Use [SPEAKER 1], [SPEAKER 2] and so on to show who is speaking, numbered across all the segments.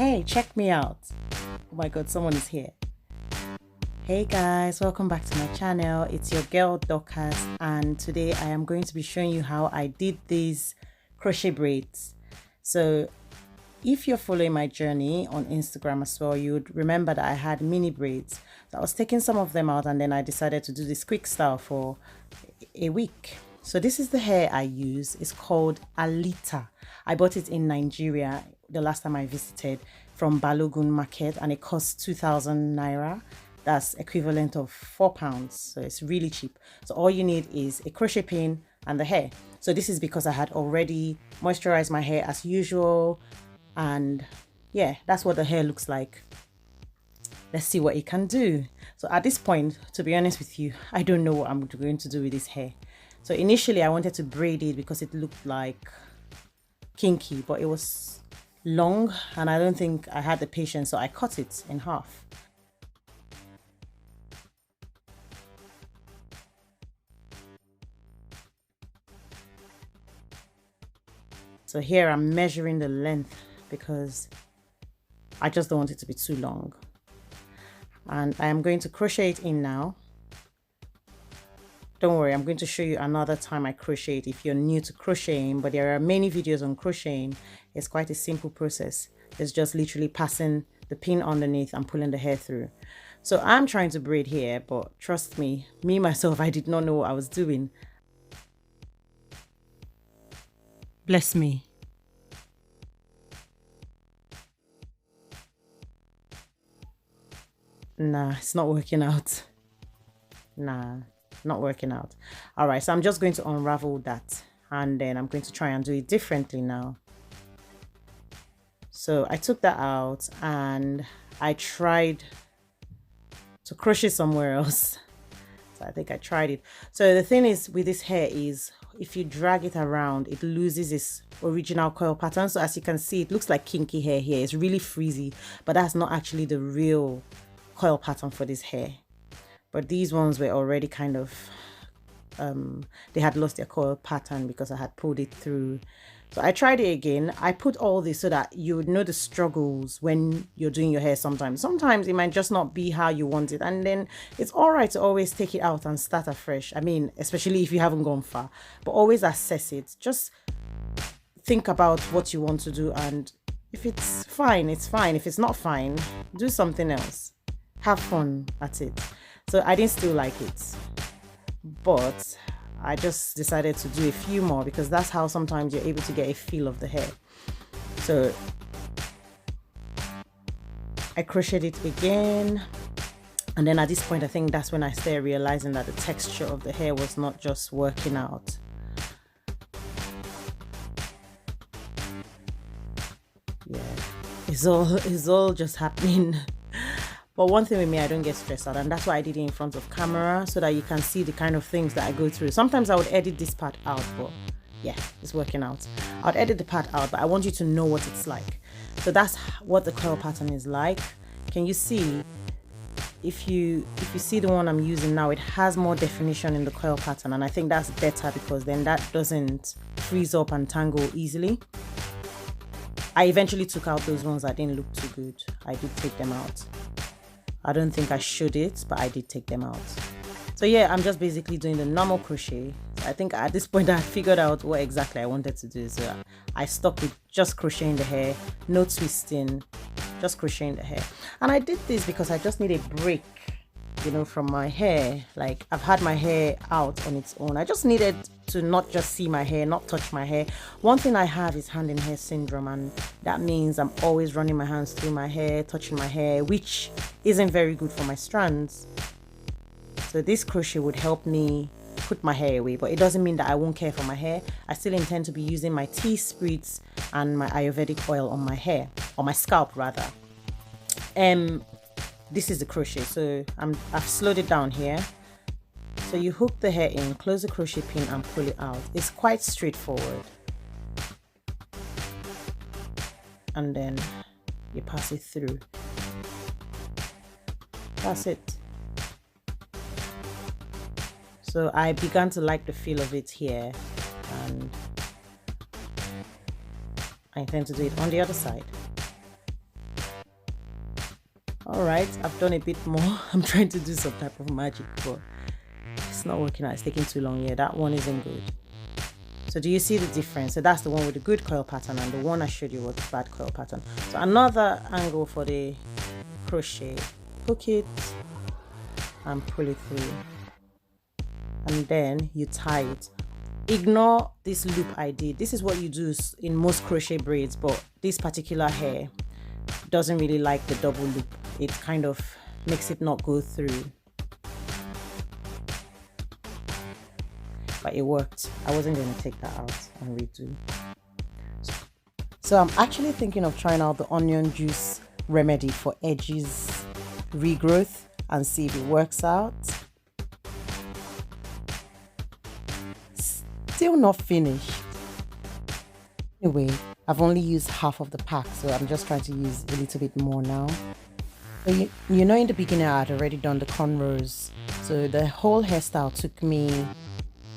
[SPEAKER 1] Hey, check me out. Oh my god, someone is here. Hey guys, welcome back to my channel. It's your girl LOCS, and today I am going to be showing you how I did these crochet braids. So if you're following my journey on Instagram as well, you would remember that I had mini braids. So I was taking some of them out and then I decided to do this quick style for a week. So this is the hair I use. It's called Alita. I bought it in Nigeria the last time I visited from Balogun Market, and it costs 2,000 naira. That's equivalent of £4. So it's really cheap. So all you need is a crochet pin and the hair. So this is because I had already moisturized my hair as usual. And yeah, that's what the hair looks like. Let's see what it can do. So at this point, to be honest with you, I don't know what I'm going to do with this hair. So initially I wanted to braid it because it looked like kinky, but it was long and I don't think I had the patience, so I cut it in half. So here I'm measuring the length because I just don't want it to be too long. And I am going to crochet it in now. Don't worry, I'm going to show you another time I crochet it if you're new to crocheting, but there are many videos on crocheting. It's quite a simple process. It's just literally passing the pin underneath and pulling the hair through. So I'm trying to braid here, but trust me, myself, I did not know what I was doing. Bless me. Nah, it's not working out. Nah, not working out. All right, so I'm just going to unravel that and then I'm going to try and do it differently now. So I took that out and I tried to crochet somewhere else. So I think I tried it. So the thing is with this hair is if you drag it around, it loses its original coil pattern. So as you can see, it looks like kinky hair here. It's really frizzy, but that's not actually the real coil pattern for this hair. But these ones were already kind of they had lost their coil pattern because I had pulled it through. So I tried it again. I put all this so that you would know the struggles when you're doing your hair. Sometimes it might just not be how you want it, and then it's all right to always take it out and start afresh. I mean, especially if you haven't gone far, but always assess it. Just think about what you want to do, and if it's fine, it's fine. If it's not fine, do something else. Have fun at it. So I didn't still like it, but I just decided to do a few more because that's how sometimes you're able to get a feel of the hair. So I crocheted it again, and then at this point I think that's when I started realizing that the texture of the hair was not just working out. Yeah, it's all just happening. But one thing with me, I don't get stressed out, and that's why I did it in front of camera so that you can see the kind of things that I go through. Sometimes I would edit this part out, but yeah, it's working out. I'd edit the part out, but I want you to know what it's like. So that's what the coil pattern is like. Can you see? If you see the one I'm using now, it has more definition in the coil pattern, and I think that's better because then that doesn't freeze up and tangle easily. I eventually took out those ones that didn't look too good. I did take them out. I don't think I should it, but I did take them out. So yeah, I'm just basically doing the normal crochet. So I think at this point I figured out what exactly I wanted to do. So I stuck with just crocheting the hair, no twisting, just crocheting the hair. And I did this because I just need a break, you know, from my hair. Like I've had my hair out on its own. I just needed to not just see my hair, not touch my hair. One thing I have is hand in hair syndrome, and that means I'm always running my hands through my hair, touching my hair, which isn't very good for my strands. So this crochet would help me put my hair away, but it doesn't mean that I won't care for my hair. I still intend to be using my tea spritz and my Ayurvedic oil on my hair, or my scalp rather. This is the crochet, so I've slowed it down here. So you hook the hair in, close the crochet pin and pull it out. It's quite straightforward. And then you pass it through. That's it. So I began to like the feel of it here, and I intend to do it on the other side. All right, I've done a bit more. I'm trying to do some type of magic, but it's not working out. It's taking too long. Yeah, that one isn't good. So do you see the difference? So that's the one with the good coil pattern, and the one I showed you was the bad coil pattern. So another angle for the crochet, hook it and pull it through, and then you tie it. Ignore this loop I did. This is what you do in most crochet braids, but this particular hair doesn't really like the double loop. It kind of makes it not go through, but it worked. I wasn't going to take that out and redo. So I'm actually thinking of trying out the onion juice remedy for edges regrowth and see if it works out. Still not finished. Anyway, I've only used half of the pack, so I'm just trying to use a little bit more now. So you know, in the beginning I had already done the cornrows, so the whole hairstyle took me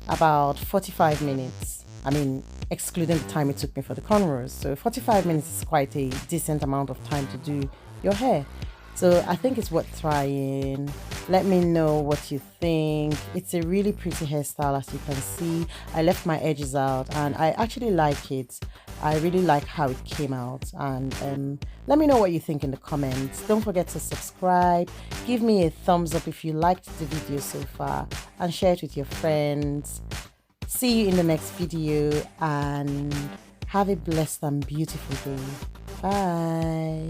[SPEAKER 1] about 45 minutes. I mean, excluding the time it took me for the cornrows. So 45 minutes is quite a decent amount of time to do your hair. So I think it's worth trying. Let me know what you think. It's a really pretty hairstyle, as you can see. I left my edges out and I actually like it. I really like how it came out, and let me know what you think in the comments. Don't forget to subscribe, give me a thumbs up if you liked the video so far, and share it with your friends. See you in the next video, and have a blessed and beautiful day. Bye.